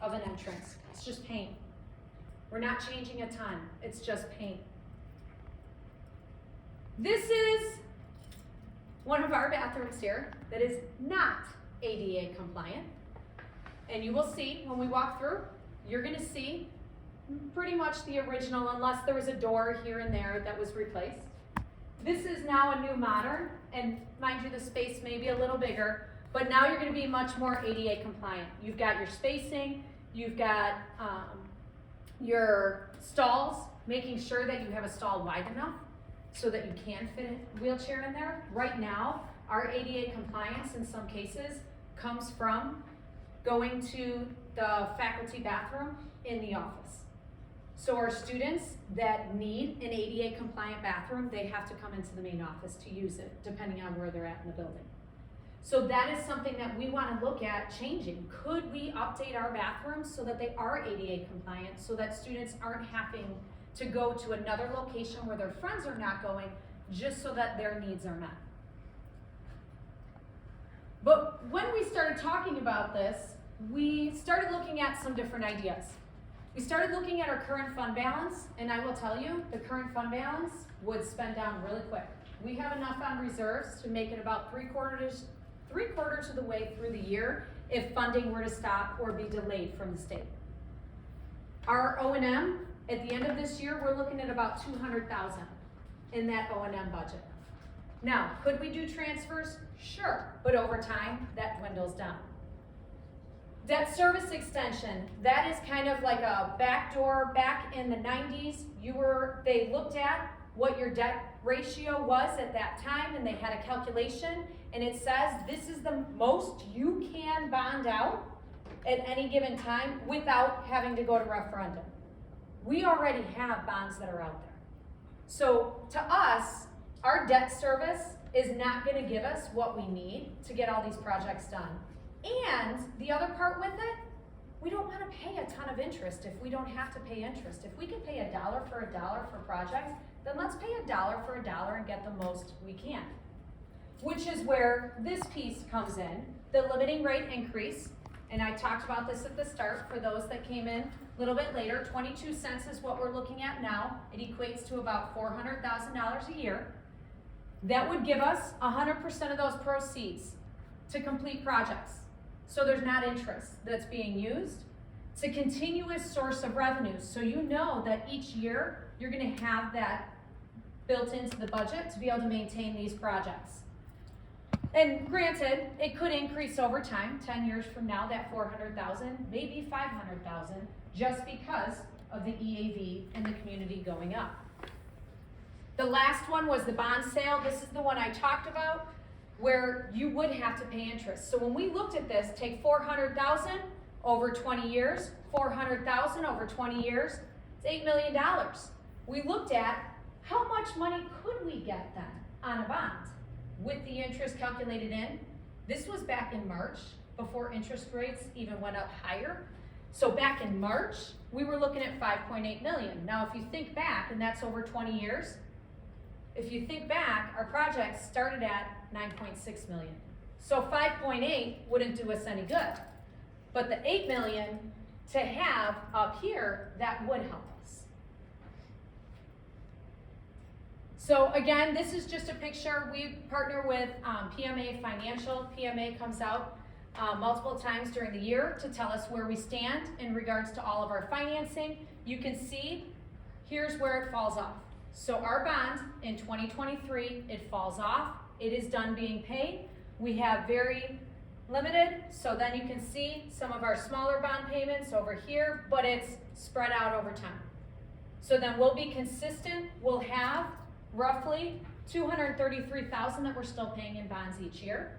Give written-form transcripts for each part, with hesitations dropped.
of an entrance. It's just paint. We're not changing a ton, it's just paint. This is one of our bathrooms here that is not ADA compliant. And you will see when we walk through, you're gonna see pretty much the original, unless there was a door here and there that was replaced. This is now a new modern, and mind you, the space may be a little bigger, but now you're gonna be much more ADA compliant. You've got your spacing, you've got your stalls, making sure that you have a stall wide enough so that you can fit a wheelchair in there. Right now, our ADA compliance in some cases comes from going to the faculty bathroom in the office. So our students that need an ADA compliant bathroom, they have to come into the main office to use it, depending on where they're at in the building. So that is something that we want to look at changing. Could we update our bathrooms so that they are ADA compliant, so that students aren't having to go to another location where their friends are not going, just so that their needs are met? But when we started talking about this, we started looking at some different ideas. We started looking at our current fund balance, and I will tell you, the current fund balance would spend down really quick. We have enough on reserves to make it about three quarters of the way through the year if funding were to stop or be delayed from the state. Our O&M, at the end of this year, we're looking at about $200,000 in that O&M budget. Now, could we do transfers? Sure, but over time, that dwindles down. Debt service extension, that is kind of like a backdoor. Back in the 90s, they looked at what your debt ratio was at that time, and they had a calculation, and it says this is the most you can bond out at any given time without having to go to referendum. We already have bonds that are out there. So to us, our debt service is not going to give us what we need to get all these projects done. And the other part with it, we don't want to pay a ton of interest if we don't have to pay interest. If we can pay $1 for $1 for projects, then let's pay $1 for $1 and get the most we can. Which is where this piece comes in, the limiting rate increase. And I talked about this at the start for those that came in a little bit later. 22 cents is what we're looking at now. It equates to about $400,000 a year. That would give us 100% of those proceeds to complete projects. So there's not interest that's being used. It's a continuous source of revenues. So you know that each year you're going to have that built into the budget to be able to maintain these projects. And granted, it could increase over time. 10 years from now, that 400,000, maybe 500,000, just because of the EAV and the community going up. The last one was the bond sale. This is the one I talked about, where you would have to pay interest. So when we looked at this, take 400,000 over 20 years, 400,000 over 20 years, it's $8 million. We looked at how much money could we get then on a bond with the interest calculated in. This was back in March, before interest rates even went up higher. So back in March, we were looking at 5.8 million. Now, if you think back, and that's over 20 years, if you think back, our project started at 9.6 million. So 5.8 wouldn't do us any good. But the 8 million to have up here, that would help us. So again, this is just a picture. We partner with PMA Financial. PMA comes out multiple times during the year to tell us where we stand in regards to all of our financing. You can see, here's where it falls off. So our bond in 2023, it falls off. It is done being paid. We have very limited, so then you can see some of our smaller bond payments over here, but it's spread out over time. So then we'll be consistent. We'll have roughly $233,000 that we're still paying in bonds each year.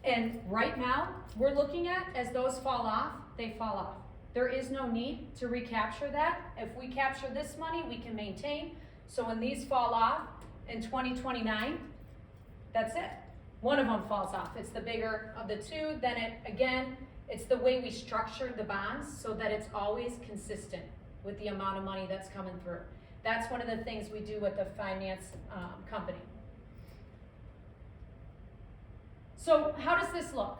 And right now, we're looking at, as those fall off, they fall off. There is no need to recapture that. If we capture this money, we can maintain. So when these fall off in 2029, that's it. One of them falls off. It's the bigger of the two. Then it's the way we structure the bonds so that it's always consistent with the amount of money that's coming through. That's one of the things we do with the finance company. So how does this look?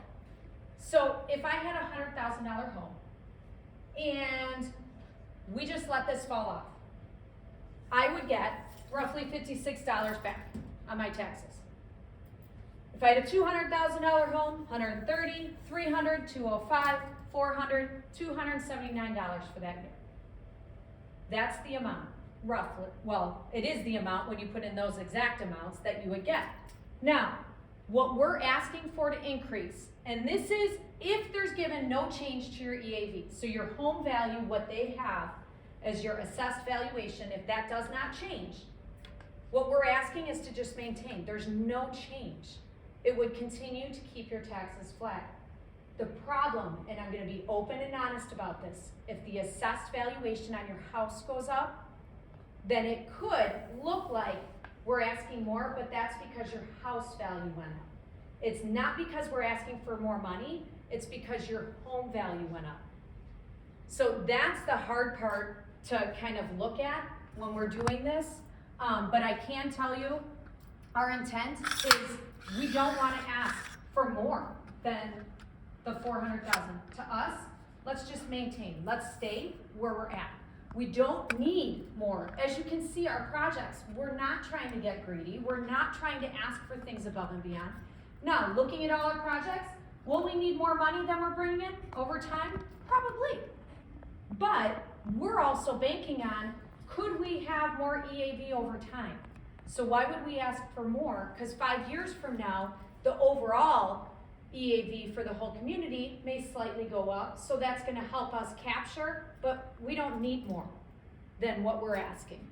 So if I had a $100,000 home and we just let this fall off, I would get roughly $56 back on my taxes. If I had a $200,000 home, $130, $300, $205, $400, $279 for that year. That's the amount, roughly. Well, it is the amount when you put in those exact amounts that you would get. Now, what we're asking for to increase, and this is if there's given no change to your EAV, so your home value, what they have as your assessed valuation, if that does not change, what we're asking is to just maintain. There's no change. It would continue to keep your taxes flat. The problem, and I'm going to be open and honest about this, if the assessed valuation on your house goes up, then it could look like we're asking more, but that's because your house value went up. It's not because we're asking for more money, it's because your home value went up. So that's the hard part to kind of look at when we're doing this, but I can tell you our intent is we don't want to ask for more than the $400,000. To us, let's just maintain. Let's stay where we're at. We don't need more. As you can see, our projects, we're not trying to get greedy. We're not trying to ask for things above and beyond. Now, looking at all our projects, will we need more money than we're bringing in over time? Probably. But we're also banking on, could we have more EAV over time? So why would we ask for more? Because 5 years from now, the overall EAV for the whole community may slightly go up, so that's going to help us capture, but we don't need more than what we're asking.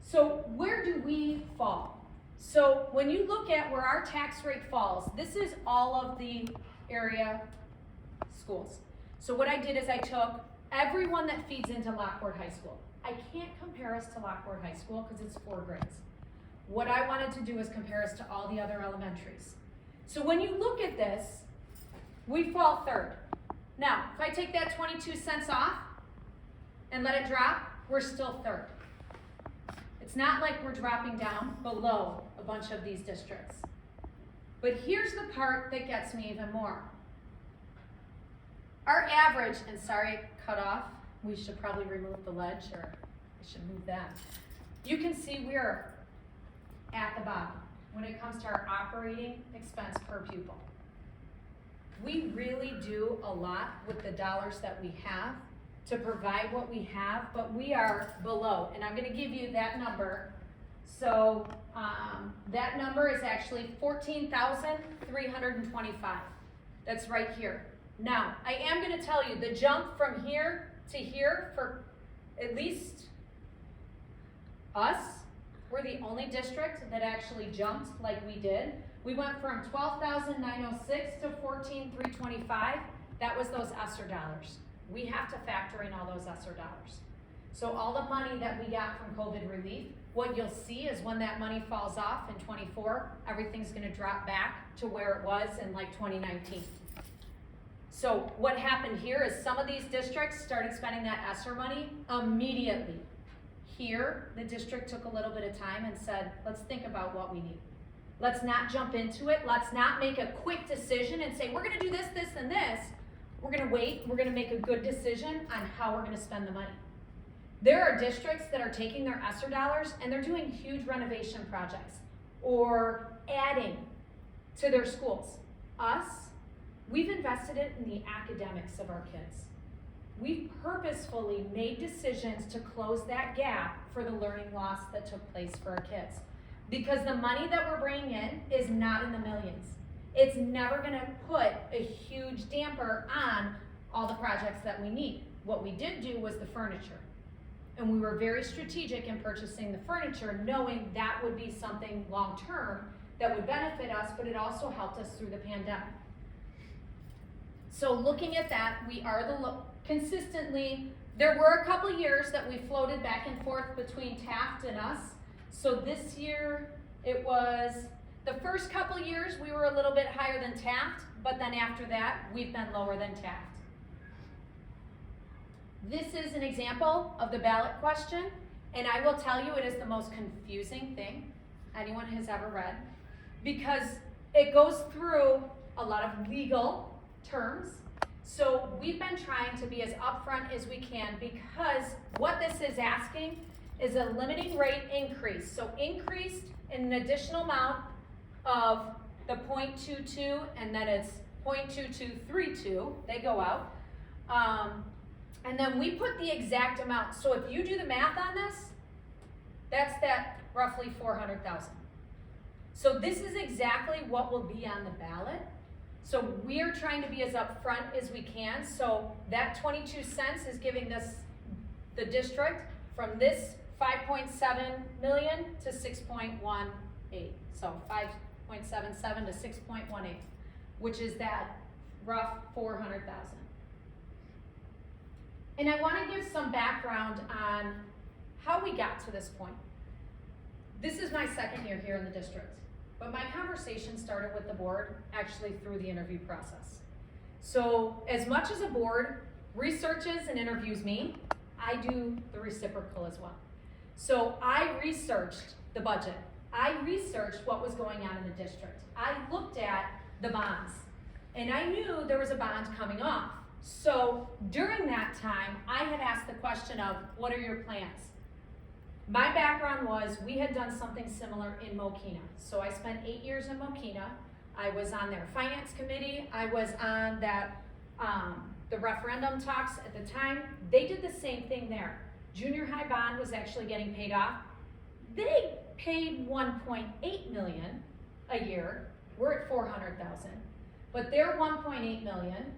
So where do we fall? So when you look at where our tax rate falls, this is all of the area schools. So what I did is I took everyone that feeds into Lockport High School. I can't compare us to Lockport High School because it's 4 grades. What I wanted to do is compare us to all the other elementaries. So when you look at this, we fall 3rd. Now, if I take that 22 cents off and let it drop, we're still 3rd. It's not like we're dropping down below a bunch of these districts. But here's the part that gets me even more. Our average, and sorry, cut off, we should probably remove the ledge, or I should move that. You can see we're at the bottom when it comes to our operating expense per pupil. We really do a lot with the dollars that we have to provide what we have, but we are below, and I'm going to give you that number. So that number is actually 14,325. That's right here. Now, I am going to tell you the jump from here to here, for at least us, we're the only district that actually jumped like we did. We went from 12,906 to 14,325. That was those ESSER dollars. We have to factor in all those ESSER dollars. So all the money that we got from COVID relief, what you'll see is when that money falls off in 24, everything's going to drop back to where it was in like 2019. So what happened here is some of these districts started spending that ESSER money immediately. Here, the district took a little bit of time and said, let's think about what we need. Let's not jump into it. Let's not make a quick decision and say, we're going to do this, this, and this. We're going to wait. We're going to make a good decision on how we're going to spend the money. There are districts that are taking their ESSER dollars and they're doing huge renovation projects or adding to their schools. Us, we've invested it in the academics of our kids. We've purposefully made decisions to close that gap for the learning loss that took place for our kids. Because the money that we're bringing in is not in the millions. It's never going to put a huge damper on all the projects that we need. What we did do was the furniture. And we were very strategic in purchasing the furniture, knowing that would be something long-term that would benefit us, but it also helped us through the pandemic. So looking at that, we are consistently, there were a couple years that we floated back and forth between Taft and us. So this year, it was, the first couple years we were a little bit higher than Taft, but then after that, we've been lower than Taft. This is an example of the ballot question, and I will tell you it is the most confusing thing anyone has ever read, because it goes through a lot of legal terms. So we've been trying to be as upfront as we can, because what this is asking is a limiting rate increase. So increased in an additional amount of the 0.22, and then it's 0.2232, they go out. And then we put the exact amount. So if you do the math on this, that's that roughly 400,000. So this is exactly what will be on the ballot. So we're trying to be as upfront as we can. So that 22 cents is giving this, the district, from this 5.7 million to 6.18. So 5.77 to 6.18, which is that rough 400,000. And I want to give some background on how we got to this point. This is my second year here in the district, but my conversation started with the board actually through the interview process. So as much as a board researches and interviews me, I do the reciprocal as well. So I researched the budget. I researched what was going on in the district. I looked at the bonds, and I knew there was a bond coming off. So during that time, I had asked the question of, what are your plans? My background was, we had done something similar in Mokina. So I spent 8 years in Mokina. I was on their finance committee. I was on that, the referendum talks at the time. They did the same thing there. Junior high bond was actually getting paid off. They paid 1.8 million a year. We're at 400,000. But their 1.8 million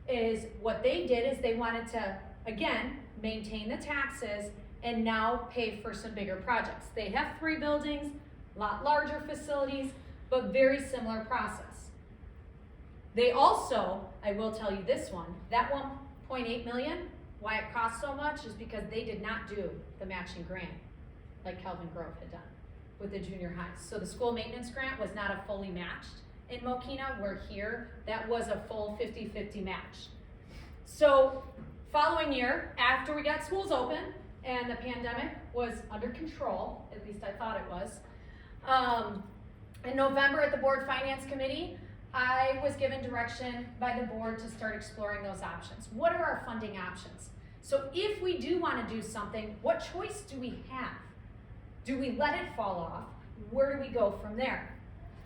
is what they did is they wanted to, again, maintain the taxes and now pay for some bigger projects. They have 3 buildings, a lot larger facilities, but very similar process. They also, I will tell you this one, that 1.8 million, why it costs so much is because they did not do the matching grant like Kelvin Grove had done with the junior highs. So the school maintenance grant was not a fully matched in Mokina, where here, that was a full 50-50 match. So following year, after we got schools open and the pandemic was under control, at least I thought it was, in November at the board finance committee, I was given direction by the board to start exploring those options. What are our funding options? So if we do want to do something, what choice do we have? Do we let it fall off? Where do we go from there?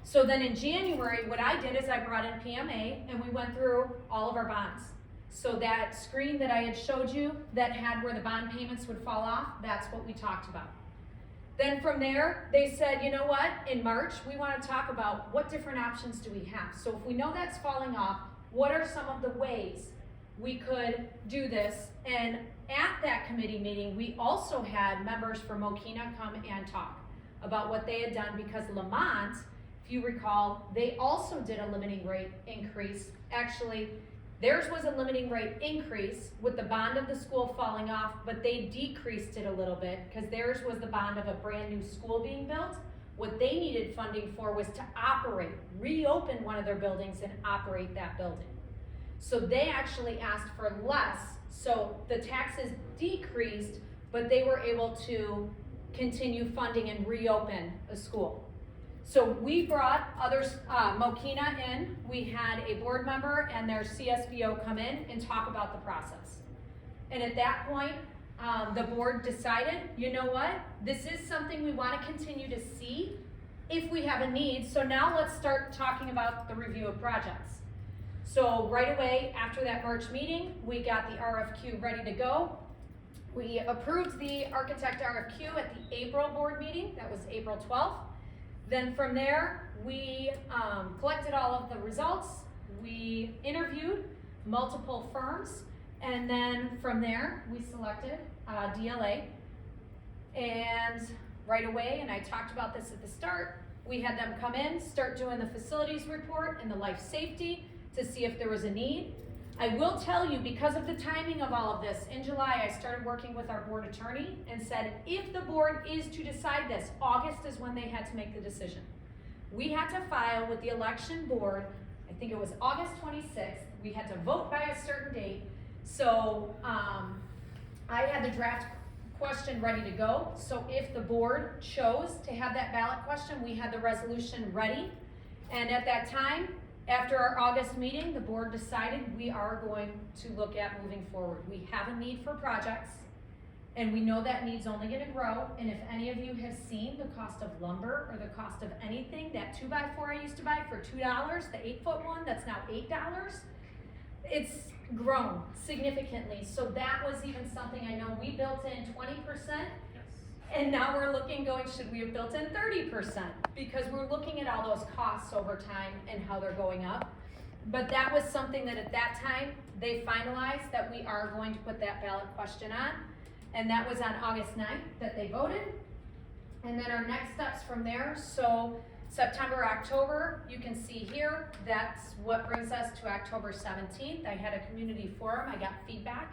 So then in January, what I did is I brought in PMA and we went through all of our bonds. So that screen that I had showed you that had where the bond payments would fall off, that's what we talked about. Then from there, they said, you know what, in March, we want to talk about what different options do we have. So if we know that's falling off, what are some of the ways we could do this? And at that committee meeting, we also had members from Mokina come and talk about what they had done, because Lamont, if you recall, they also did a limiting rate increase. Actually, theirs was a limiting rate increase with the bond of the school falling off, but they decreased it a little bit because theirs was the bond of a brand new school being built. What they needed funding for was to operate, reopen one of their buildings and operate that building. So they actually asked for less. So the taxes decreased, but they were able to continue funding and reopen a school. So we brought others, Mokina in. We had a board member and their CSBO come in and talk about the process. And at that point, the board decided, you know what? This is something we want to continue to see if we have a need. So now let's start talking about the review of projects. So right away after that March meeting, we got the RFQ ready to go. We approved the architect RFQ at the April board meeting. That was April 12th. Then from there, we collected all of the results. We interviewed multiple firms. And then from there, we selected DLA. And right away, and I talked about this at the start, we had them come in, start doing the facilities report and the life safety to see if there was a need. I will tell you, because of the timing of all of this, in July I started working with our board attorney and said, if the board is to decide this, August is when they had to make the decision. We had to file with the election board, I think it was August 26th, we had to vote by a certain date. So I had the draft question ready to go. So if the board chose to have that ballot question, we had the resolution ready. And at that time, After our August meeting, the board decided we are going to look at moving forward. We have a need for projects, and we know that need's only gonna grow, and if any of you have seen the cost of lumber or the cost of anything, that 2x4 I used to buy for $2, the 8-foot one, that's now $8, it's grown significantly. So that was even something, I know we built in 20%, and now we're looking, going, should we have built in 30%? Because we're looking at all those costs over time and how they're going up. But that was something that at that time, they finalized that we are going to put that ballot question on. And that was on August 9th that they voted. And then our next steps from there, so September, October, you can see here, that's what brings us to October 17th. I had a community forum, I got feedback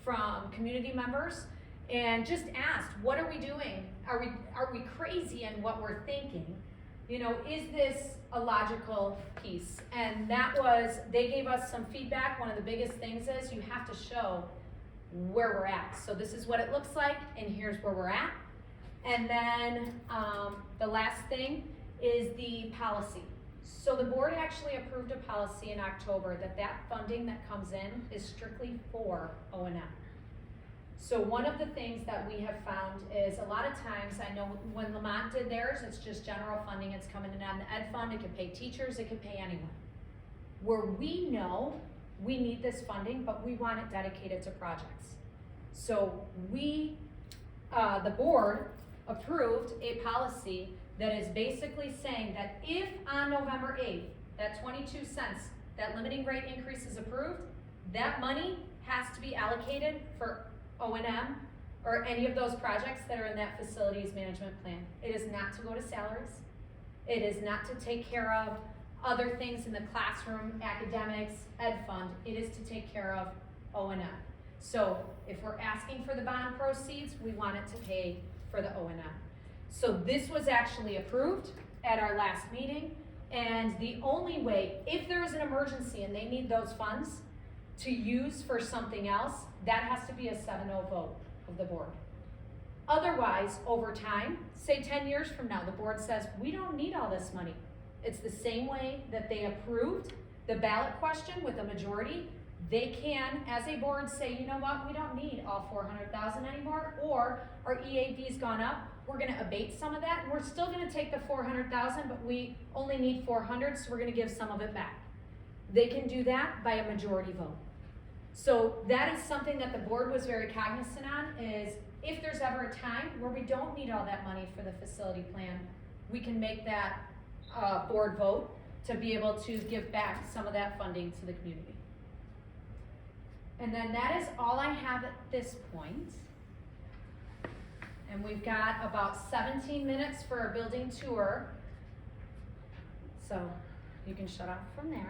from community members and just asked, what are we doing? Are we crazy in what we're thinking? You know, is this a logical piece? And that was, they gave us some feedback. One of the biggest things is you have to show where we're at. So this is what it looks like, and here's where we're at. And then the last thing is the policy. So the board actually approved a policy in October that funding that comes in is strictly for O&M. So one of the things that we have found is a lot of times, I know when Lamont did theirs, it's just general funding, it's coming in on the ed fund, it could pay teachers, it could pay anyone. Where we know we need this funding, but we want it dedicated to projects. So we, the board approved a policy that is basically saying that if on November 8th, that 22 cents, that limiting rate increase is approved, that money has to be allocated for O&M or any of those projects that are in that facilities management plan. It is not to go to salaries. It is not to take care of other things in the classroom, academics, ed fund. It is to take care of O&M. So if we're asking for the bond proceeds, we want it to pay for the O&M. So this was actually approved at our last meeting, and the only way, if there is an emergency and they need those funds to use for something else, that has to be a 7-0 vote of the board. Otherwise, over time, say 10 years from now, the board says, we don't need all this money. It's the same way that they approved the ballot question with a majority. They can, as a board, say, you know what, we don't need all 400,000 anymore, or our EAV's gone up, we're gonna abate some of that, and we're still gonna take the 400,000, but we only need 400, so we're gonna give some of it back. They can do that by a majority vote. So that is something that the board was very cognizant on, is if there's ever a time where we don't need all that money for the facility plan, we can make that board vote to be able to give back some of that funding to the community. And then that is all I have at this point. And we've got about 17 minutes for a building tour. So you can shut off from there.